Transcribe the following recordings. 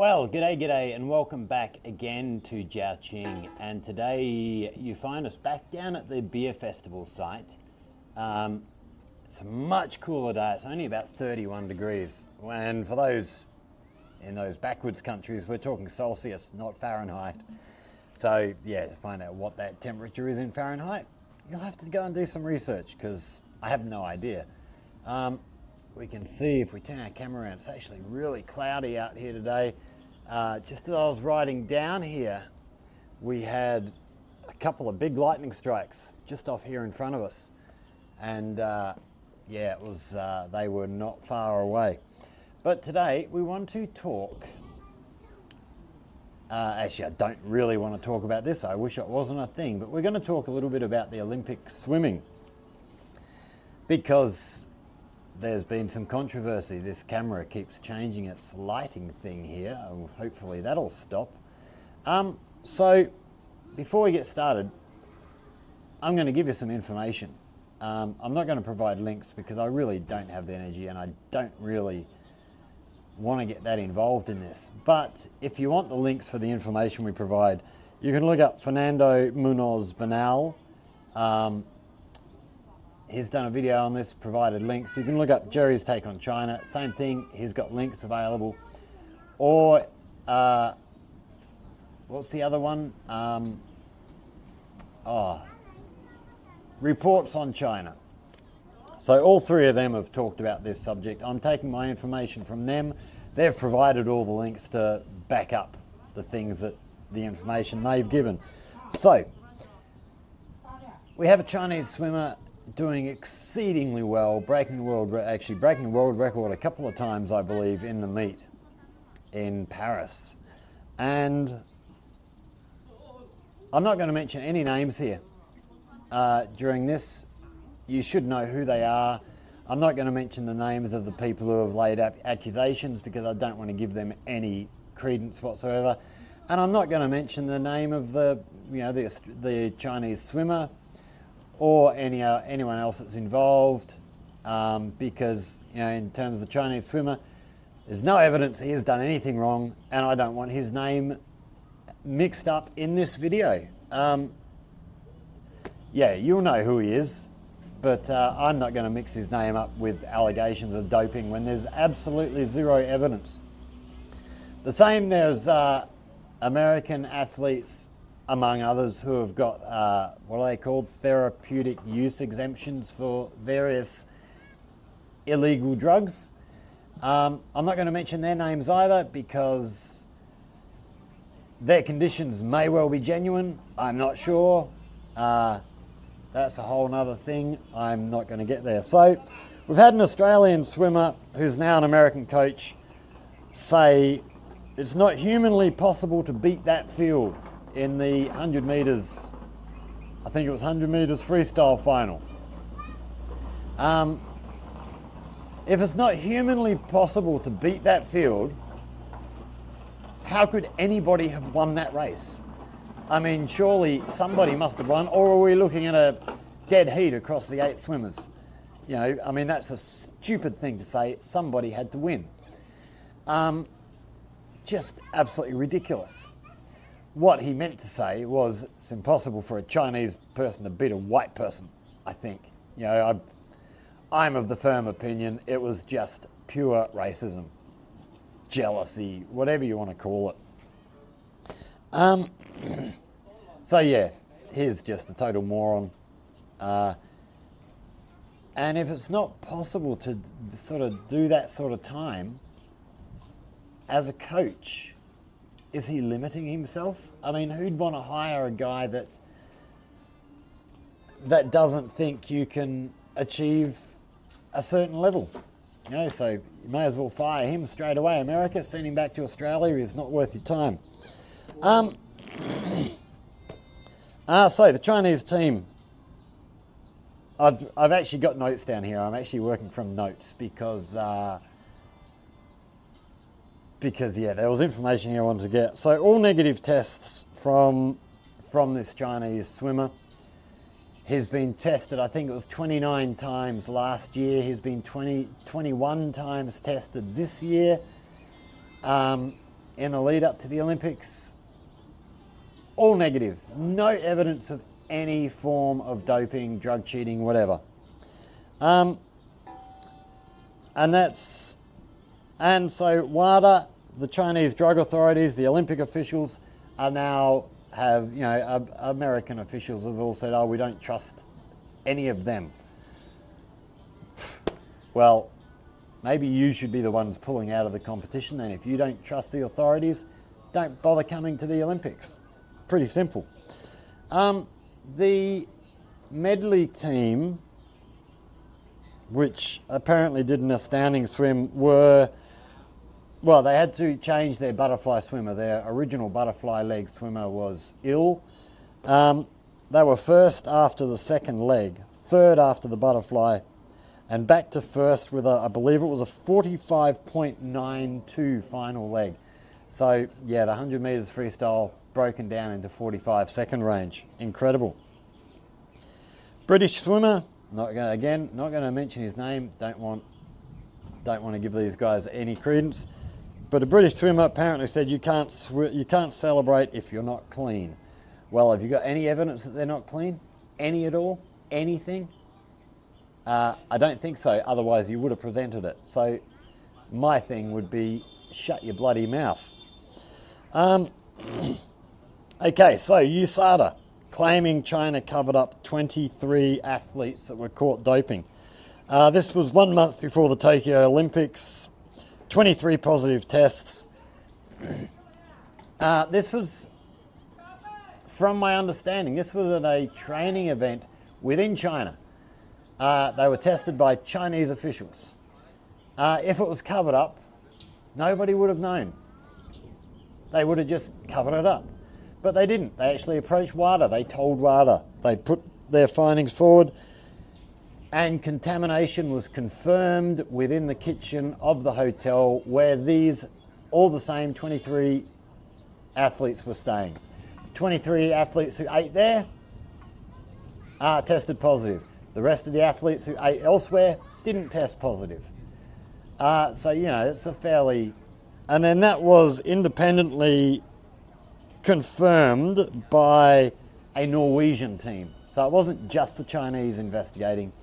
Well, g'day, and welcome back again to Jiaoqing. And today you find us back down at the beer festival site. It's a much cooler day. It's only about 31 degrees. And for those in those backwards countries, we're talking Celsius, not Fahrenheit. So yeah, to find out what that temperature is in Fahrenheit, you'll have to go and do some research because I have no idea. We can see if we turn our camera around, it's actually really cloudy out here today. Just as I was riding down here, we had a couple of big lightning strikes just off here in front of us. And yeah, it was, they were not far away. But today we want to talk, actually I don't really want to talk about this, I wish it wasn't a thing, but we're going to talk a little bit about the Olympic swimming. Because there's been some controversy. This camera keeps changing its lighting thing here. Hopefully that'll stop. So before we get started, I'm going to give you some information. I'm not going to provide links because I really don't have the energy and I don't really want to get that involved in this. But if you want the links for the information we provide, you can look up Fernando Munoz Bernal. He's done a video on this, provided links. You can look up Jerry's Take on China, same thing, he's got links available. Or, what's the other one? Reports on China. So all three of them have talked about this subject. I'm taking my information from them. They've provided all the links to back up the things that, the information they've given. So, we have a Chinese swimmer doing exceedingly well, breaking the world record a couple of times, I believe, in the meet in Paris. And I'm not going to mention any names here during this. You should know who they are. I'm not going to mention the names of the people who have laid up accusations because I don't want to give them any credence whatsoever. And I'm not going to mention the name of the Chinese swimmer or anyone else that's involved, because in terms of the Chinese swimmer, there's no evidence he has done anything wrong, and I don't want his name mixed up in this video. Yeah, you'll know who he is, but I'm not going to mix his name up with allegations of doping when there's absolutely zero evidence. The same, there's American athletes, among others, who have got, what are they called, therapeutic use exemptions for various illegal drugs. I'm not going to mention their names either because their conditions may well be genuine. I'm not sure. That's a whole nother thing. I'm not going to get there. So we've had an Australian swimmer who's now an American coach say it's not humanly possible to beat that field in the 100 metres, I think it was 100 metres freestyle final. If it's not humanly possible to beat that field, how could anybody have won that race? I mean, surely somebody must have won, or are we looking at a dead heat across the 8 swimmers? I mean, that's a stupid thing to say. Somebody had to win. Just absolutely ridiculous. What he meant to say was it's impossible for a Chinese person to beat a white person, I think. I'm of the firm opinion it was just pure racism, jealousy, whatever you want to call it. So yeah, he's just a total moron. And if it's not possible to sort of do that sort of time as a coach, is he limiting himself? I mean, who'd want to hire a guy that doesn't think you can achieve a certain level? So you may as well fire him straight away. America, send him back to Australia. He's not worth your time. So the Chinese team. I've actually got notes down here. I'm actually working from notes because yeah, there was information here I wanted to get. So all negative tests from this Chinese swimmer. He's been tested, I think it was 29 times last year. He's been 21 times tested this year. in the lead up to the Olympics, all negative. No evidence of any form of doping, drug cheating, whatever. And so WADA, the Chinese drug authorities, the Olympic officials are now American officials have all said, oh, we don't trust any of them. Well, maybe you should be the ones pulling out of the competition then. If you don't trust the authorities, don't bother coming to the Olympics. Pretty simple. The medley team, which apparently did an astounding swim, they had to change their butterfly swimmer. Their original butterfly leg swimmer was ill. They were first after the second leg, third after the butterfly, and back to first with I believe it was a 45.92 final leg. So yeah, the 100 meters freestyle broken down into 45 second range. Incredible. British swimmer, not going to mention his name. Don't want to give these guys any credence. But a British swimmer apparently said you can't celebrate if you're not clean. Well, have you got any evidence that they're not clean? Any at all? Anything? I don't think so. Otherwise, you would have presented it. So, my thing would be shut your bloody mouth. Okay, so USADA claiming China covered up 23 athletes that were caught doping. This was 1 month before the Tokyo Olympics. 23 positive tests. This was, from my understanding, this was at a training event within China. They were tested by Chinese officials. If it was covered up, nobody would have known. They would have just covered it up. But they didn't. They actually approached WADA. They told WADA. They put their findings forward. And contamination was confirmed within the kitchen of the hotel where these, all the same 23 athletes were staying. 23 athletes who ate there tested positive. The rest of the athletes who ate elsewhere didn't test positive. So, it's a fairly... And then that was independently confirmed by a Norwegian team. So it wasn't just the Chinese investigating.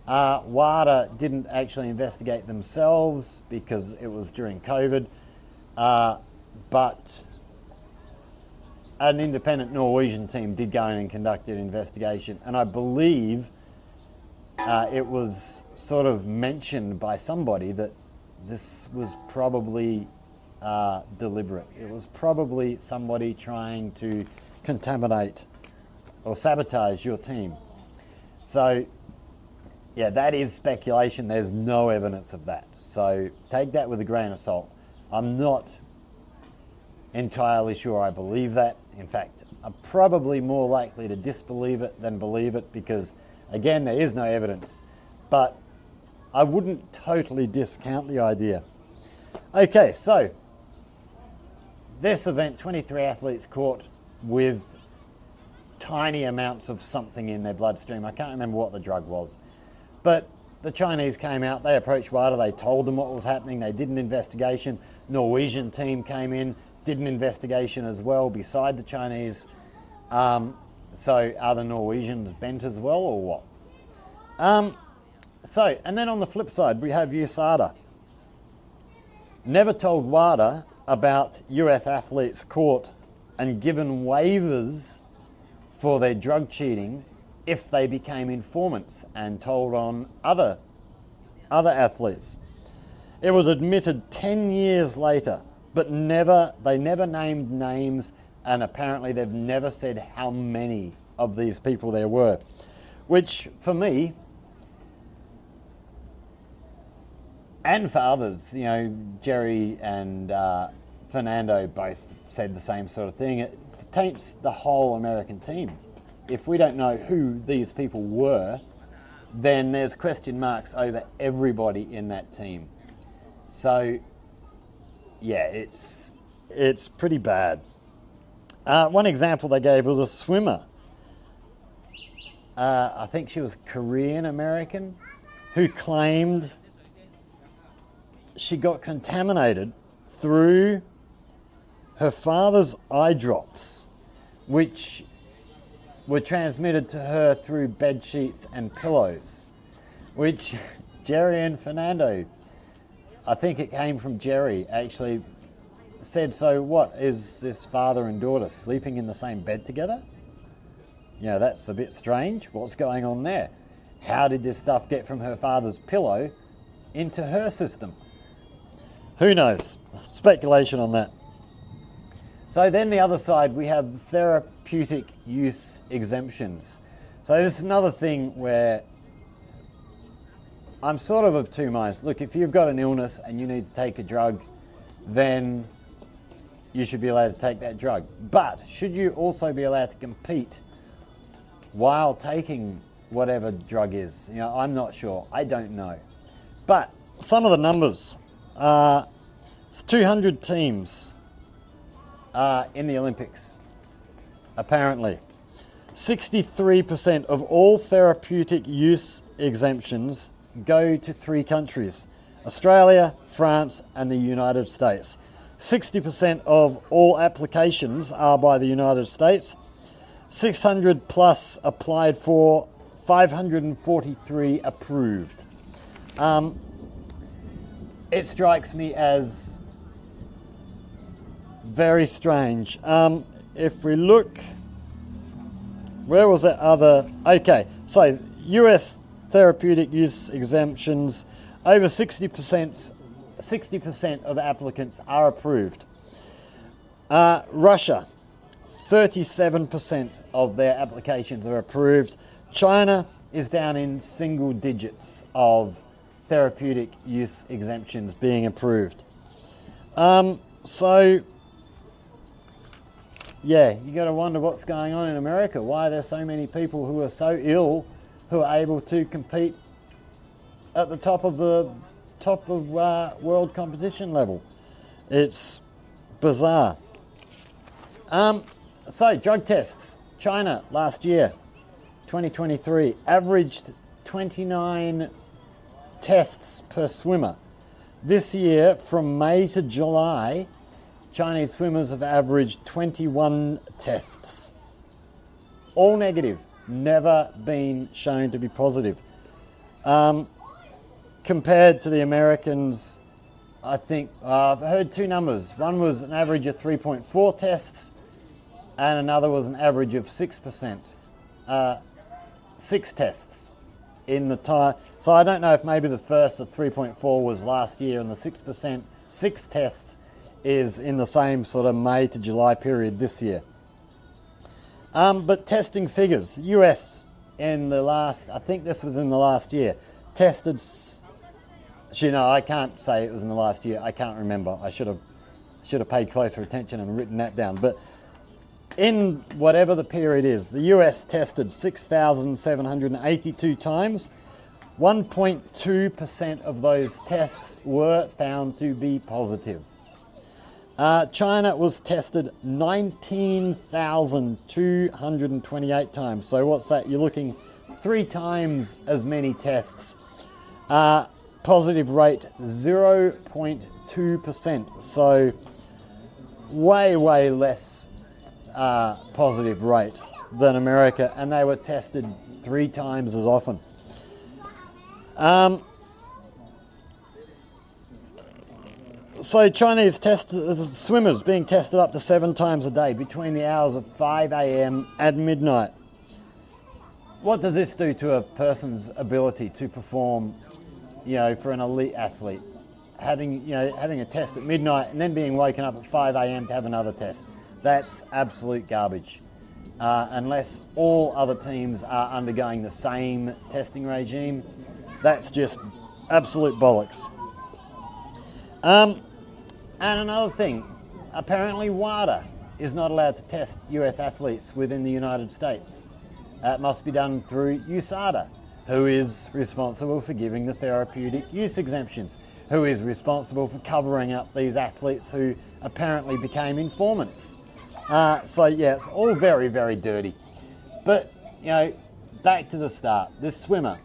WADA didn't actually investigate themselves because it was during COVID, but an independent Norwegian team did go in and conduct an investigation, and I believe it was sort of mentioned by somebody that this was probably deliberate. It was probably somebody trying to contaminate or sabotage your team. So, yeah, that is speculation. There's no evidence of that. So take that with a grain of salt. I'm not entirely sure I believe that. In fact, I'm probably more likely to disbelieve it than believe it because, again, there is no evidence. But I wouldn't totally discount the idea. Okay, so this event, 23 athletes caught with tiny amounts of something in their bloodstream. I can't remember what the drug was. But the Chinese came out, they approached WADA, they told them what was happening, they did an investigation. Norwegian team came in, did an investigation as well beside the Chinese. So are the Norwegians bent as well or what? And then on the flip side, we have USADA. Never told WADA about UF athletes caught and given waivers for their drug cheating if they became informants and told on other athletes. It was admitted 10 years later, but they never named names, and apparently they've never said how many of these people there were, which for me and for others, Jerry and Fernando both said the same sort of thing. It taints the whole American team. If we don't know who these people were, then there's question marks over everybody in that team. So, yeah, it's pretty bad. One example they gave was a swimmer. I think she was Korean American, who claimed she got contaminated through her father's eye drops, which were transmitted to her through bed sheets and pillows, which Jerry and Fernando, I think it came from Jerry, actually said, so what, is this father and daughter sleeping in the same bed together? You know, that's a bit strange. What's going on there? How did this stuff get from her father's pillow into her system? Who knows? Speculation on that. So then the other side, we have therapeutic use exemptions. So this is another thing where I'm sort of two minds. Look, if you've got an illness and you need to take a drug, then you should be allowed to take that drug. But should you also be allowed to compete while taking whatever drug is? You know, I'm not sure. I don't know. But some of the numbers. It's 200 teams in the Olympics, apparently. 63% of all therapeutic use exemptions go to 3 countries: Australia, France, and the United States. 60% of all applications are by the United States. 600 plus applied for, 543 approved. It strikes me as very strange. If we look, where was that other? Okay, so US therapeutic use exemptions, over 60% of applicants are approved. Russia, 37% of their applications are approved. China is down in single digits of therapeutic use exemptions being approved. So, yeah, you got to wonder what's going on in America. Why are there so many people who are so ill who are able to compete at the top of world competition level? It's bizarre. So, drug tests. China last year, 2023, averaged 29 tests per swimmer. This year, from May to July, Chinese swimmers have averaged 21 tests. All negative, never been shown to be positive. Compared to the Americans, I think, I've heard 2 numbers. One was an average of 3.4 tests, and another was an average of 6%. 6 tests in the time. So I don't know if maybe the first, the 3.4 was last year, and the 6%, 6 tests is in the same sort of May to July period this year. But testing figures, US in the last, I think this was in the last year, tested, you know, I can't say it was in the last year, I can't remember. I should have paid closer attention and written that down. But in whatever the period is, the US tested 6,782 times. 1.2% of those tests were found to be positive. China was tested 19,228 times. So what's that? You're looking 3 times as many tests. Positive rate 0.2%. So way less positive rate than America, and they were tested 3 times as often. So Chinese swimmers being tested up to 7 times a day between the hours of 5 a.m. and midnight. What does this do to a person's ability to perform, you know, for an elite athlete? Having a test at midnight and then being woken up at 5 a.m. to have another test. That's absolute garbage. Unless all other teams are undergoing the same testing regime, that's just absolute bollocks. And another thing, apparently WADA is not allowed to test US athletes within the United States. That must be done through USADA, who is responsible for giving the therapeutic use exemptions, who is responsible for covering up these athletes who apparently became informants. So yeah, it's all very dirty. But, you know, back to the start. This swimmer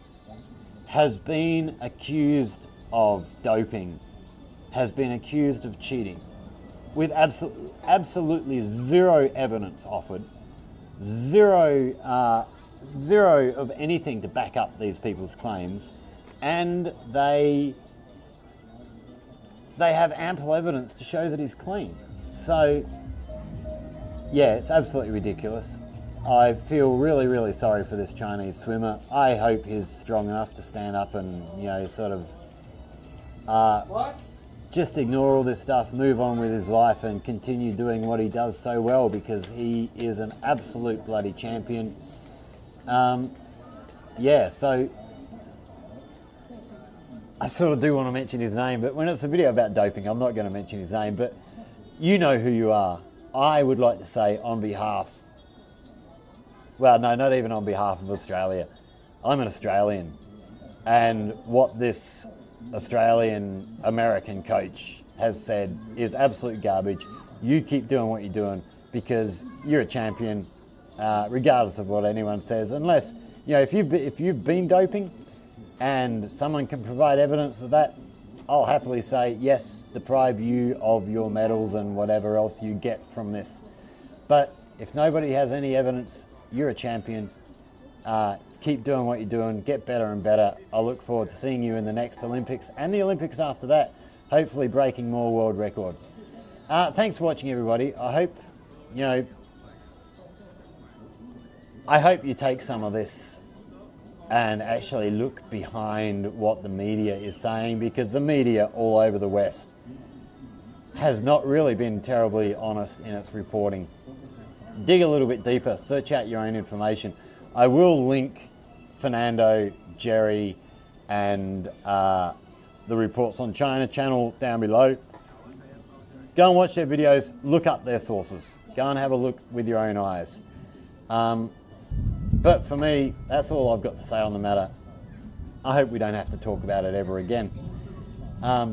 has been accused of doping, has been accused of cheating. with absolutely zero evidence offered, zero of anything to back up these people's claims, and they have ample evidence to show that he's clean. So, yeah, it's absolutely ridiculous. I feel really, really sorry for this Chinese swimmer. I hope he's strong enough to stand up and, you know, sort of just ignore all this stuff, move on with his life and continue doing what he does so well, because he is an absolute bloody champion. Yeah, so I sort of do want to mention his name, but when it's a video about doping, I'm not going to mention his name, but you know who you are. I would like to say on behalf, well, no, not even on behalf of Australia. I'm an Australian, and what this Australian-American coach has said is absolute garbage. You keep doing what you're doing because you're a champion, regardless of what anyone says. Unless, you know, if you've been doping and someone can provide evidence of that, I'll happily say, yes, deprive you of your medals and whatever else you get from this. But if nobody has any evidence, you're a champion. Keep doing what you're doing, get better and better. I look forward to seeing you in the next Olympics and the Olympics after that, hopefully breaking more world records. Thanks for watching, everybody. I hope, you know, I hope you take some of this and actually look behind what the media is saying, because the media all over the West has not really been terribly honest in its reporting. Dig a little bit deeper, search out your own information. I will link Fernando, Jerry, and the Reports on China channel down below. Go and watch their videos, look up their sources. Go and have a look with your own eyes. But for me, that's all I've got to say on the matter. I hope we don't have to talk about it ever again.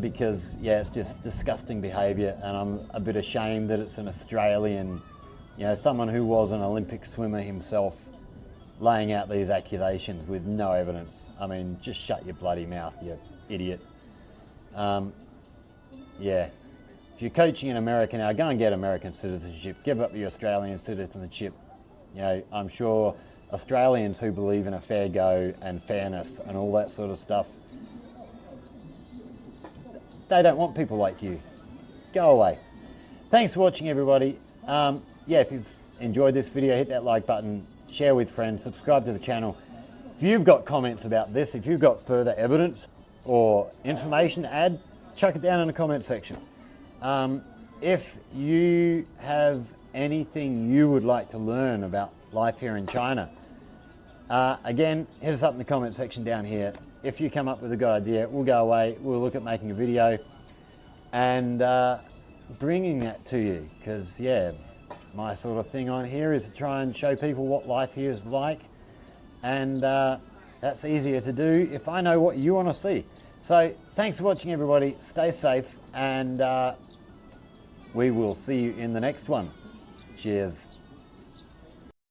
Because, yeah, it's just disgusting behaviour, and I'm a bit ashamed that it's an Australian, you know, someone who was an Olympic swimmer himself, laying out these accusations with no evidence. I mean, just shut your bloody mouth, you idiot. Yeah. If you're coaching in America now, go and get American citizenship. Give up your Australian citizenship. You know, I'm sure Australians who believe in a fair go and fairness and all that sort of stuff, they don't want people like you. Go away. Thanks for watching, everybody. Yeah, if you've enjoyed this video, hit that like button, share with friends, subscribe to the channel. If you've got comments about this, if you've got further evidence or information to add, chuck it down in the comment section. If you have anything you would like to learn about life here in China, again, hit us up in the comment section down here. If you come up with a good idea, we'll go away, we'll look at making a video and bringing that to you, because, yeah, my sort of thing on here is to try and show people what life here is like, and that's easier to do if I know what you want to see. So thanks for watching, everybody. Stay safe, and we will see you in the next one. Cheers.